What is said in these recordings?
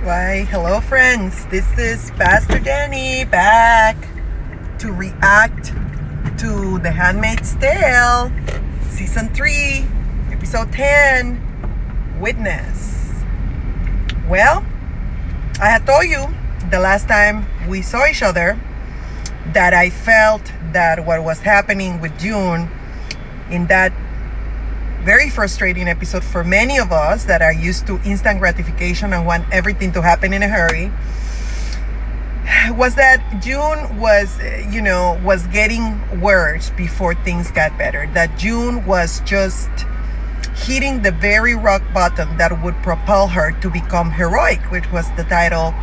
Why, hello friends. This is Pastor Danny back to react to The Handmaid's Tale, Season 3, Episode 10, Witness. Well, I had told you the last time we saw each other that I felt that what was happening with June in that very frustrating episode for many of us that are used to instant gratification and want everything to happen in a hurry, was that June was getting worse before things got better. That June was just hitting the very rock bottom that would propel her to become heroic, which was the title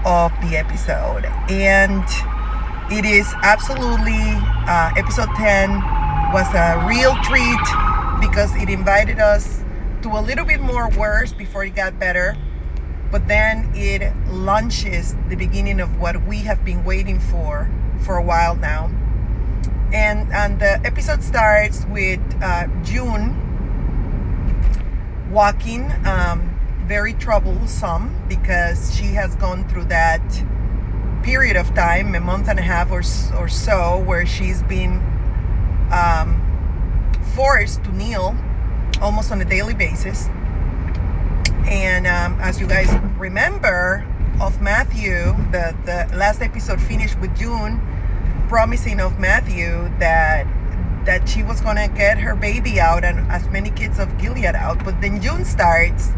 of the episode. And it is absolutely, episode 10 was a real treat, because it invited us to a little bit more worse before it got better, but then it launches the beginning of what we have been waiting for a while now. And the episode starts with June walking, very troublesome, because she has gone through that period of time, a month and a half or so, where she's been forced to kneel almost on a daily basis. And as you guys remember of Matthew, the last episode finished with June promising of Matthew that she was gonna get her baby out and as many kids of Gilead out. But then June starts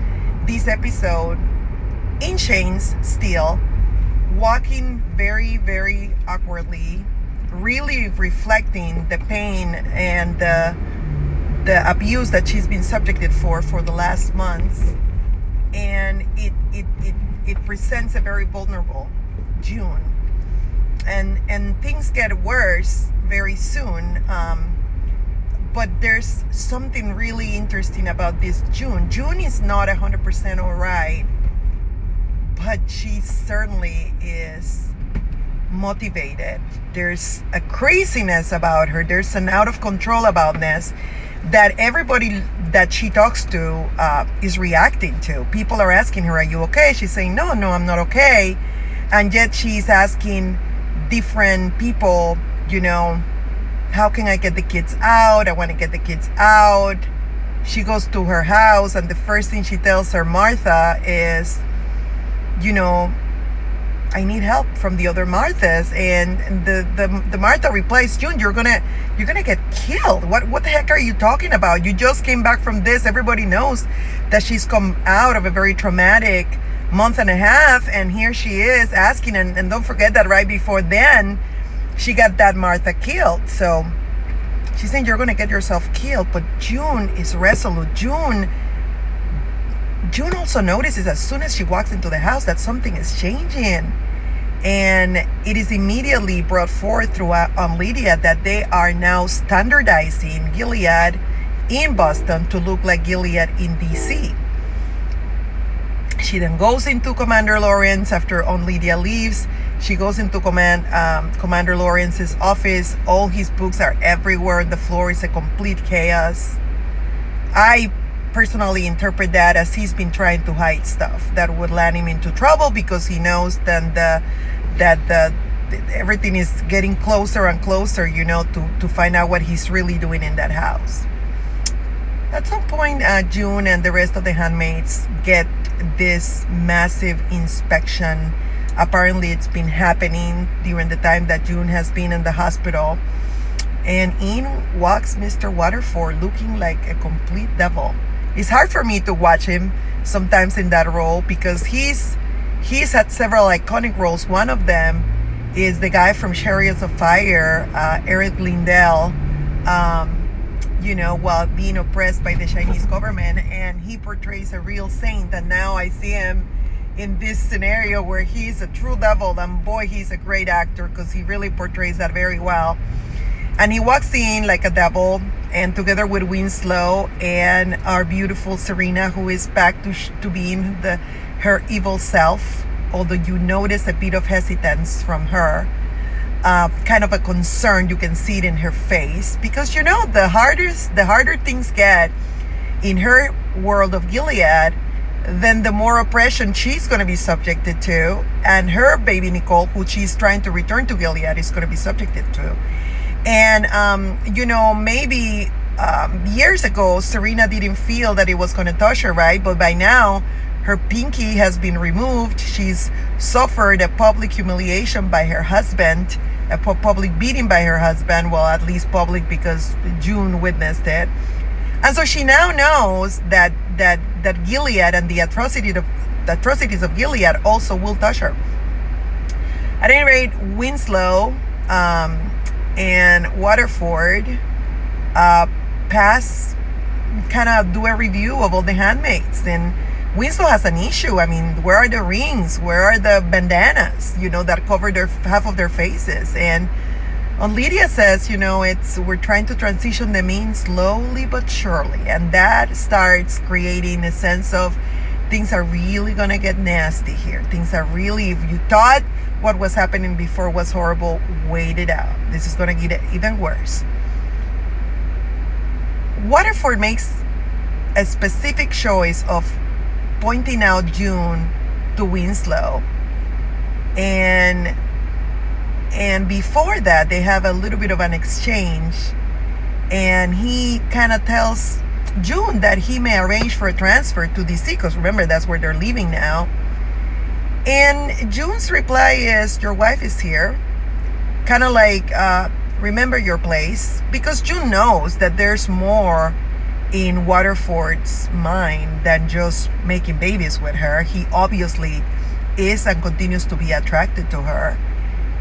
this episode in chains still, walking very, very awkwardly, really reflecting the pain and the abuse that she's been subjected for the last months. And it presents a very vulnerable June, and things get worse very soon, but there's something really interesting about this June. June is not 100% all right, but she certainly is motivated. There's a craziness about her. There's an out of control aboutness that everybody that she talks to is reacting to. People are asking her, are you okay? She's saying, no, I'm not okay. And yet she's asking different people, how can I get the kids out? I want to get the kids out. She goes to her house, and the first thing she tells her Martha is, I need help from the other Marthas. And the Martha replies, June, you're gonna get killed. What the heck are you talking about? You just came back from this. Everybody knows that she's come out of a very traumatic month and a half, and here she is asking, and don't forget that right before then she got that Martha killed. So she's saying you're gonna get yourself killed. But June is resolute. June also notices as soon as she walks into the house that something is changing. And it is immediately brought forth throughout on Lydia that they are now standardizing Gilead in Boston to look like Gilead in DC. She then goes into Commander Lawrence after on Lydia leaves. She goes into Commander Lawrence's office. All his books are everywhere. The floor is a complete chaos. I personally interpret that as he's been trying to hide stuff that would land him into trouble, because he knows then that everything is getting closer and closer, to find out what he's really doing in that house. At some point, June and the rest of the handmaids get this massive inspection. Apparently it's been happening during the time that June has been in the hospital, and in walks Mr. Waterford looking like a complete devil. It's hard for me to watch him sometimes in that role, because he's had several iconic roles. One of them is the guy from Chariots of Fire, Eric Lindell, while being oppressed by the Chinese government, and he portrays a real saint. And now I see him in this scenario where he's a true devil, and boy, he's a great actor, because he really portrays that very well. And he walks in like a devil, and together with Winslow and our beautiful Serena, who is back to being her evil self, although you notice a bit of hesitance from her, kind of a concern. You can see it in her face, because the harder things get in her world of Gilead, then the more oppression she's going to be subjected to, and her baby Nicole, who she's trying to return to Gilead, is going to be subjected to. And maybe years ago Serena didn't feel that it was going to touch her, right? But by now her pinky has been removed. She's suffered a public humiliation by her husband, a public beating by her husband. Well, at least public, because June witnessed it. And so she now knows that Gilead and the atrocities of Gilead also will touch her. At any rate, Winslow and Waterford do a review of all the handmaids, and Winslow has an issue. I mean, where are the rings? Where are the bandanas, that cover half of their faces? And Lydia says, we're trying to transition them in slowly but surely. And that starts creating a sense of things are really going to get nasty here. Things are really, if you thought what was happening before was horrible, wait it out. This is going to get even worse. Waterford makes a specific choice of pointing out June to Winslow. And before that, they have a little bit of an exchange. And he kind of tells June that he may arrange for a transfer to DC, because remember, that's where they're living now. And June's reply is, your wife is here. Kind of like, remember your place. Because June knows that there's more in Waterford's mind than just making babies with her. He obviously is and continues to be attracted to her.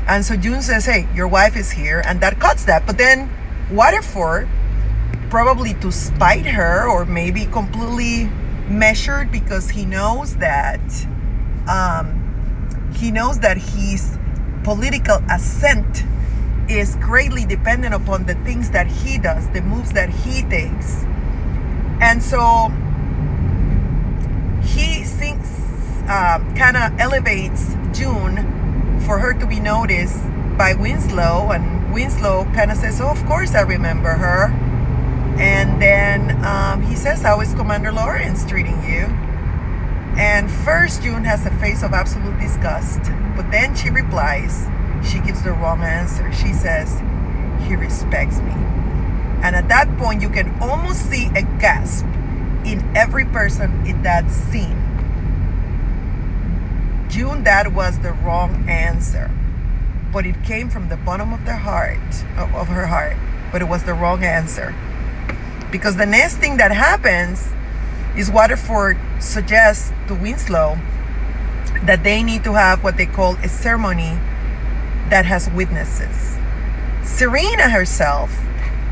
And so June says, hey, your wife is here. And that cuts that. But then Waterford, probably to spite her, or maybe completely measured, because he knows that his political ascent is greatly dependent upon the things that he does, the moves that he takes. And so he thinks, kind of elevates June for her to be noticed by Winslow. And Winslow kind of says, oh, of course I remember her. And then he says, how is Commander Lawrence treating you? And first June has a face of absolute disgust. But then she replies, she gives the wrong answer. She says, he respects me. And at that point, you can almost see a gasp in every person in that scene. June, that was the wrong answer. But it came from the bottom of her heart. But it was the wrong answer. Because the next thing that happens is Waterford suggests to Winslow that they need to have what they call a ceremony that has witnesses. Serena herself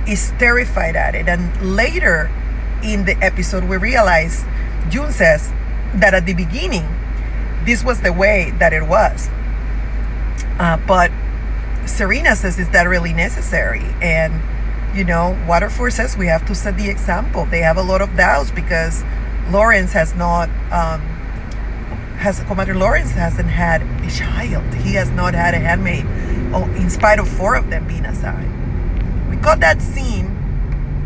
is terrified at it. And later in the episode, we realize June says that at the beginning, this was the way that it was. But Serena says, is that really necessary? And, Waterford says we have to set the example. They have a lot of doubts because Lawrence has not, Commander Lawrence hasn't had a child. He has not had a handmaid, in spite of 4 of them being assigned. We got that scene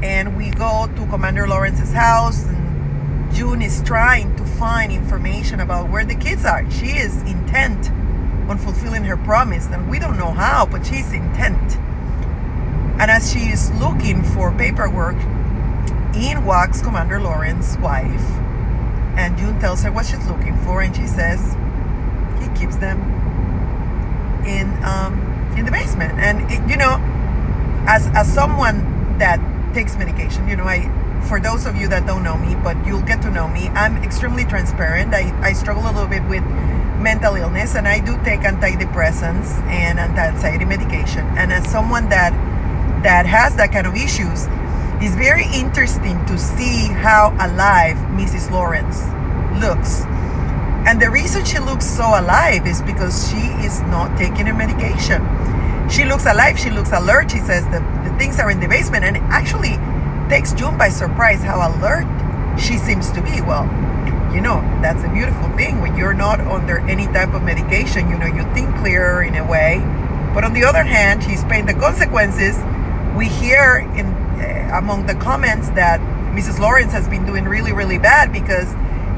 and we go to Commander Lawrence's house, and June is trying to find information about where the kids are. She is intent on fulfilling her promise, and we don't know how, but she's intent. And as she is looking for paperwork, in walks Commander Lawrence's wife, and June tells her what she's looking for, and she says he keeps them in the basement. And as someone that takes medication, for those of you that don't know me, but you'll get to know me, I'm extremely transparent. I struggle a little bit with mental illness, and I do take antidepressants and anti-anxiety medication. And as someone that has that kind of issues, it's very interesting to see how alive Mrs. Lawrence looks. And the reason she looks so alive is because she is not taking her medication. She looks alive, she looks alert. She says the things are in the basement, and it actually takes June by surprise how alert she seems to be. Well, that's a beautiful thing. When you're not under any type of medication, you think clearer in a way. But on the other hand, she's paying the consequences. We hear among the comments that Mrs. Lawrence has been doing really, really bad because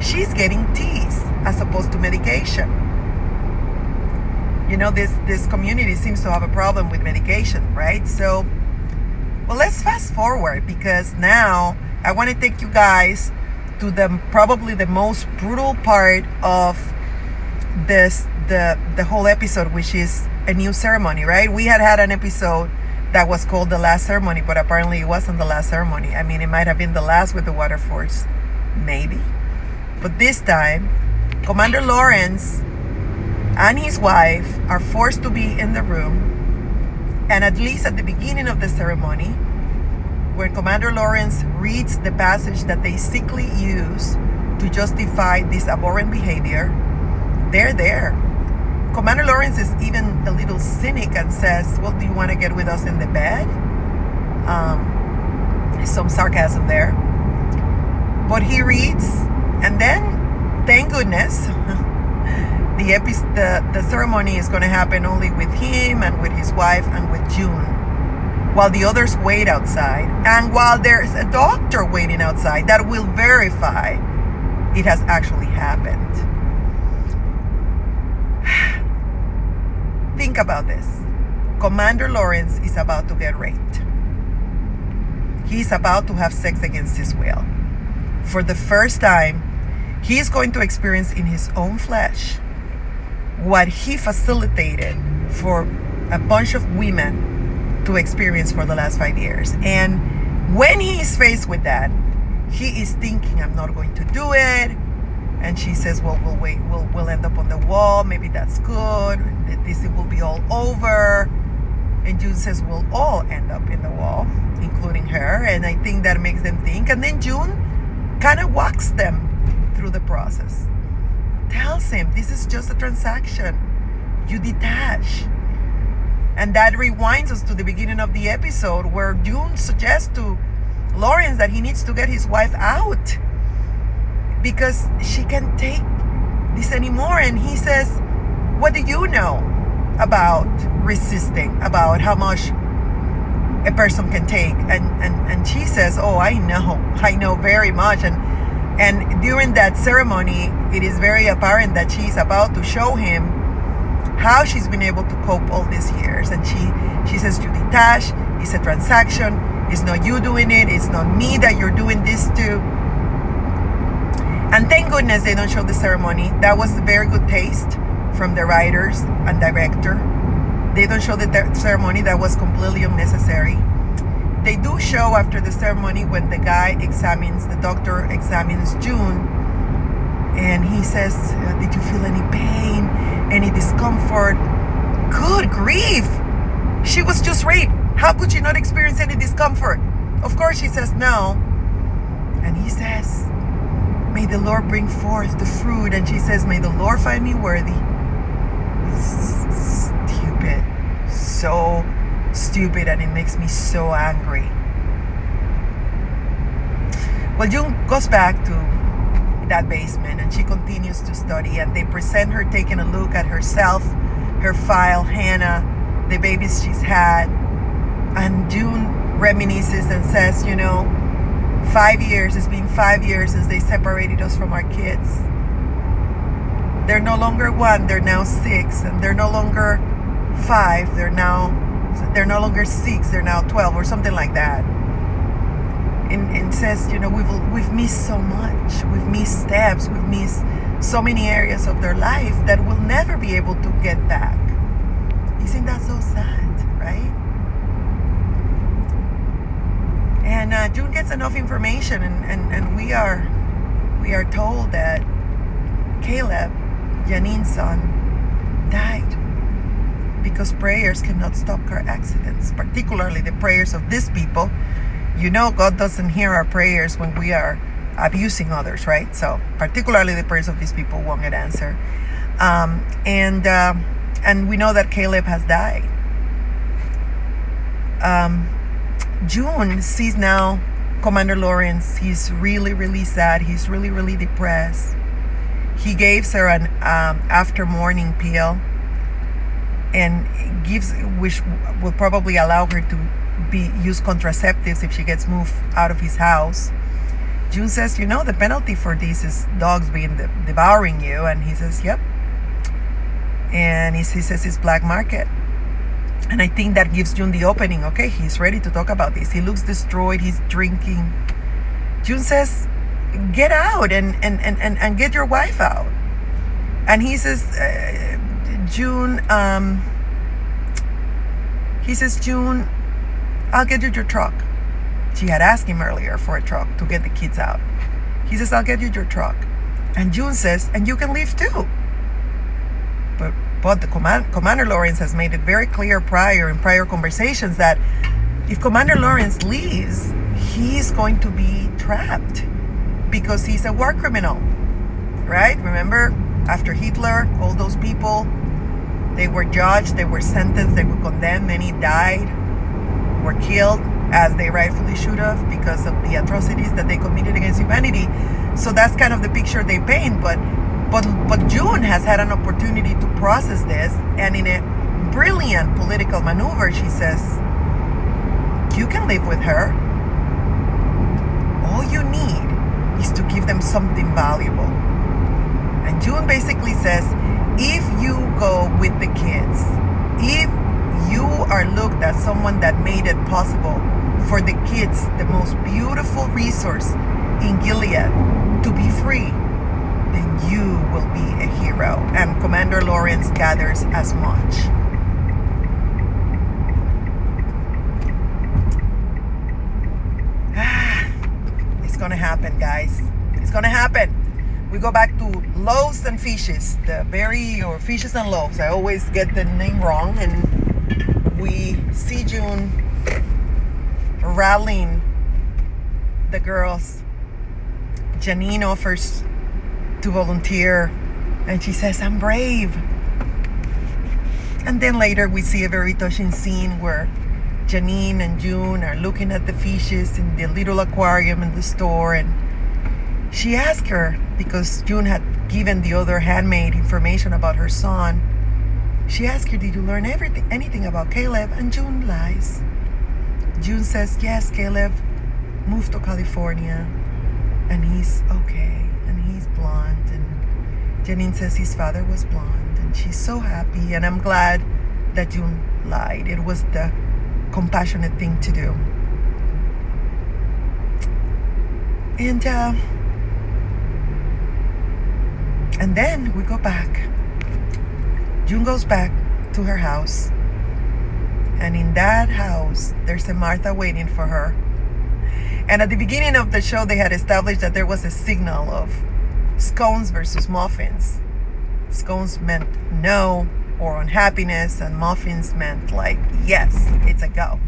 she's getting teas as opposed to medication. You know, this community seems to have a problem with medication, right? So, well, let's fast forward, because now I want to take you guys to probably the most brutal part of the whole episode, which is a new ceremony, right? We had an episode that was called The Last Ceremony, but apparently it wasn't the last ceremony. I mean, it might have been the last with the water force, maybe. But this time, Commander Lawrence and his wife are forced to be in the room. And at least at the beginning of the ceremony, when Commander Lawrence reads the passage that they secretly use to justify this abhorrent behavior, they're there. Commander Lawrence is even a little cynic and says, well, do you want to get with us in the bed? Some sarcasm there. But he reads, and then, thank goodness, the ceremony is going to happen only with him and with his wife and with June, while the others wait outside, and while there's a doctor waiting outside that will verify it has actually happened. Think about this. Commander Lawrence is about to get raped. He's about to have sex against his will. For the first time, he is going to experience in his own flesh what he facilitated for a bunch of women to experience for the last 5 years. And when he is faced with that, he is thinking, I'm not going to do it. And she says, well, we'll wait. We'll end up on the wall. Maybe that's good. This will be all over. And June says, we'll all end up in the wall, including her. And I think that makes them think. And then June kind of walks them through the process. Tells him, this is just a transaction. You detach. And that rewinds us to the beginning of the episode, where June suggests to Lawrence that he needs to get his wife out because she can't take this anymore. And he says, what do you know about resisting, about how much a person can take? And she says, oh, I know very much. And during that ceremony, it is very apparent that she's about to show him how she's been able to cope all these years. And she says, you detach, it's a transaction, it's not you doing it, it's not me that you're doing this to. And thank goodness they don't show the ceremony. That was a very good taste from the writers and director. They don't show the ceremony. That was completely unnecessary. They do show after the ceremony when the doctor examines June, and he says, did you feel any pain, any discomfort? Good grief! She was just raped. How could she not experience any discomfort? Of course she says no. And he says, may the Lord bring forth the fruit. And she says, may the Lord find me worthy. Stupid. So stupid, and it makes me so angry. Well, June goes back to that basement and she continues to study, and they present her taking a look at herself, her file, Hannah, the babies she's had. And June reminisces and says, 5 years, it's been 5 years since they separated us from our kids. They're no longer 1, they're now 6, and they're no longer 5, they're no longer 6, they're now 12 or something like that. And says, we've missed so much. We've missed steps. We've missed so many areas of their life that we'll never be able to get back. Isn't that so sad, right? And June gets enough information, and we are told that Caleb, Janine's son, died because prayers cannot stop car accidents, particularly the prayers of these people. God doesn't hear our prayers when we are abusing others, right? So particularly the prayers of these people won't get answered. And we know that Caleb has died. June sees now Commander Lawrence. He's really, really sad. He's really, really depressed. He gives her an after morning pill, and which will probably allow her to use contraceptives if she gets moved out of his house. June says, the penalty for this is dogs being devouring you. And he says, yep. And he says it's black market. And I think that gives June the opening. Okay, he's ready to talk about this. He looks destroyed. He's drinking. June says, get out and get your wife out. And he says, June, I'll get you your truck. She had asked him earlier for a truck to get the kids out. He says, I'll get you your truck. And June says, and you can leave too. But the Commander Lawrence has made it very clear in prior conversations that if Commander Lawrence leaves, he's going to be trapped because he's a war criminal, right? Remember, after Hitler, all those people, they were judged, they were sentenced, they were condemned, many died, were killed, as they rightfully should have, because of the atrocities that they committed against humanity. So that's kind of the picture they paint, but June has had an opportunity to process this, and in a brilliant political maneuver, she says, you can live with her. All you need is to give them something valuable. And June basically says, if you go with the kids, if you are looked at someone that made it possible for the kids, the most beautiful resource in Gilead, to be free, then you will be a hero. And Commander Lawrence gathers as much. It's gonna happen, guys. It's gonna happen. We go back to loaves and fishes, or fishes and loaves. I always get the name wrong. And we see June rallying the girls. Janine offers to volunteer, and she says, I'm brave. And then later we see a very touching scene where Janine and June are looking at the fishes in the little aquarium in the store, and she asked her, because June had given the other handmaid information about her son, she asked her, did you learn anything about Caleb? And June lies. June says, yes, Caleb moved to California and he's okay, and he's blonde. And Janine says his father was blonde, and she's so happy, and I'm glad that June lied. It was the compassionate thing to do. And then we go back. June goes back to her house. And in that house, there's a Martha waiting for her. And at the beginning of the show, they had established that there was a signal of scones versus muffins. Scones meant no or unhappiness, and muffins meant like, yes, it's a go.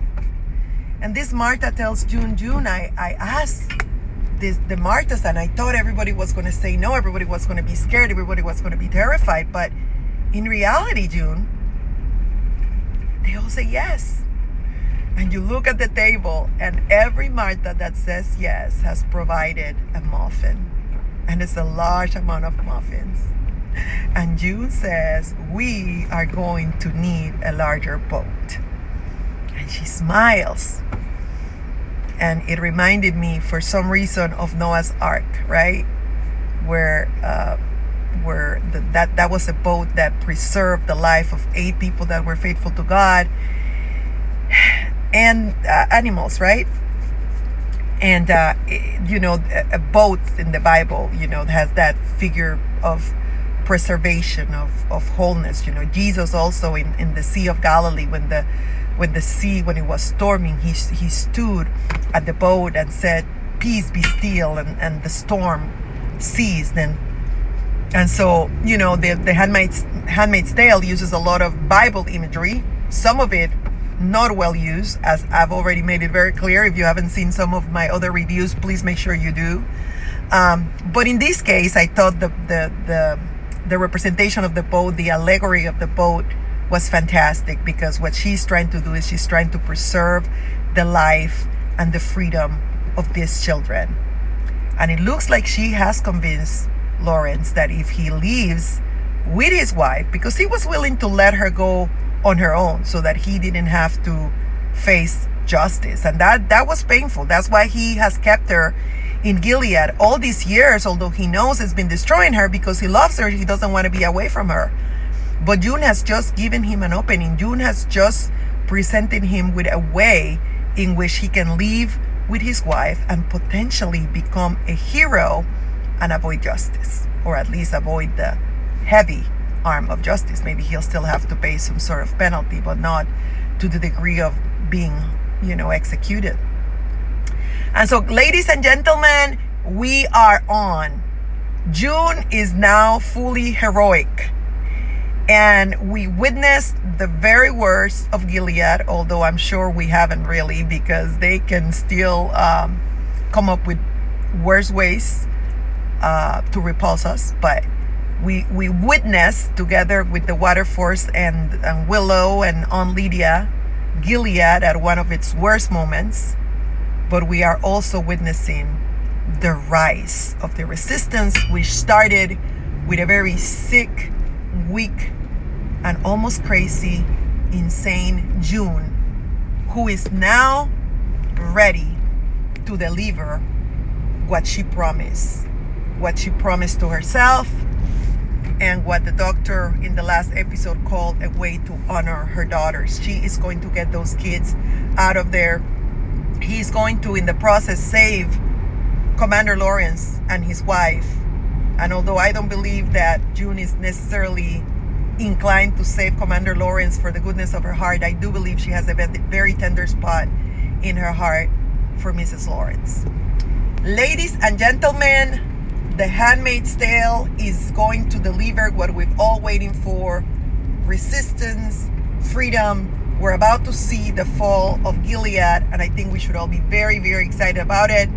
And this Martha tells June, I asked the Marthas, and I thought everybody was going to say no, everybody was going to be scared, everybody was going to be terrified, but in reality, June, they all say yes. And you look at the table, and every Martha that says yes has provided a muffin, and it's a large amount of muffins. And June says, we are going to need a larger boat. And she smiles. And it reminded me, for some reason, of Noah's Ark, right? Where that was a boat that preserved the life of 8 people that were faithful to God and animals, right? And a boat in the Bible, has that figure of preservation, of wholeness. Jesus also in the Sea of Galilee, when it was storming, he stood at the boat and said, peace be still, and the storm ceased. And so, the Handmaid's Tale uses a lot of Bible imagery, some of it not well used, as I've already made it very clear. If you haven't seen some of my other reviews, please make sure you do. But in this case, I thought the representation of the boat, the allegory of the boat, was fantastic, because what she's trying to do is she's trying to preserve the life and the freedom of these children. And it looks like she has convinced Lawrence that if he leaves with his wife, because he was willing to let her go on her own so that he didn't have to face justice, and that was painful. That's why he has kept her in Gilead all these years, although he knows it's been destroying her because he loves her. He doesn't want to be away from her. But June has just given him an opening. June has just presented him with a way in which he can live with his wife and potentially become a hero and avoid justice, or at least avoid the heavy arm of justice. Maybe he'll still have to pay some sort of penalty, but not to the degree of being, executed. And so, ladies and gentlemen, we are on. June is now fully heroic. And we witnessed the very worst of Gilead, although I'm sure we haven't really, because they can still come up with worse ways to repulse us. But we witnessed, together with the Water Force and Willow and Aunt Lydia, Gilead at one of its worst moments. But we are also witnessing the rise of the resistance, which started with a very sick, weak, and almost crazy, insane June, who is now ready to deliver what she promised to herself, and what the doctor in the last episode called a way to honor her daughters. She is going to get those kids out of there. He's going to, in the process, save Commander Lawrence and his wife. And although I don't believe that June is necessarily inclined to save Commander Lawrence for the goodness of her heart, I do believe she has a very tender spot in her heart for Mrs. Lawrence. Ladies and gentlemen, The Handmaid's Tale is going to deliver what we've all waiting for: resistance, freedom. We're about to see the fall of Gilead, and I think we should all be very, very excited about it.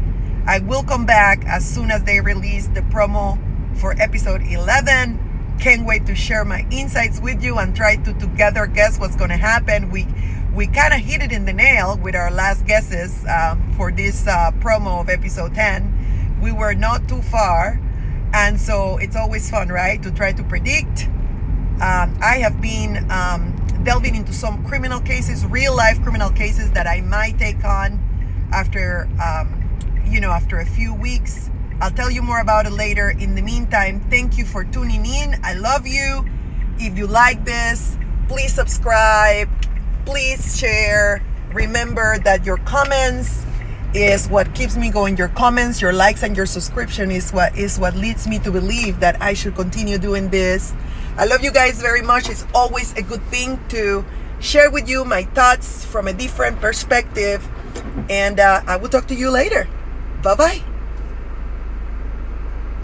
I will come back as soon as they release the promo for episode 11. Can't wait to share my insights with you and try to together guess what's going to happen. We kind of hit it in the nail with our last guesses for this promo of episode 10. We were not too far, and so it's always fun, right, to try to predict. I have been delving into some criminal cases, real life criminal cases that I might take on after after a few weeks. I'll tell you more about it later. In the meantime, thank you for tuning in. I love you. If you like this, please subscribe, please share. Remember that your comments is what keeps me going. Your comments, your likes, and your subscription is what leads me to believe that I should continue doing this. I love you guys very much. It's always a good thing to share with you my thoughts from a different perspective. And I will talk to you later. Bye-bye.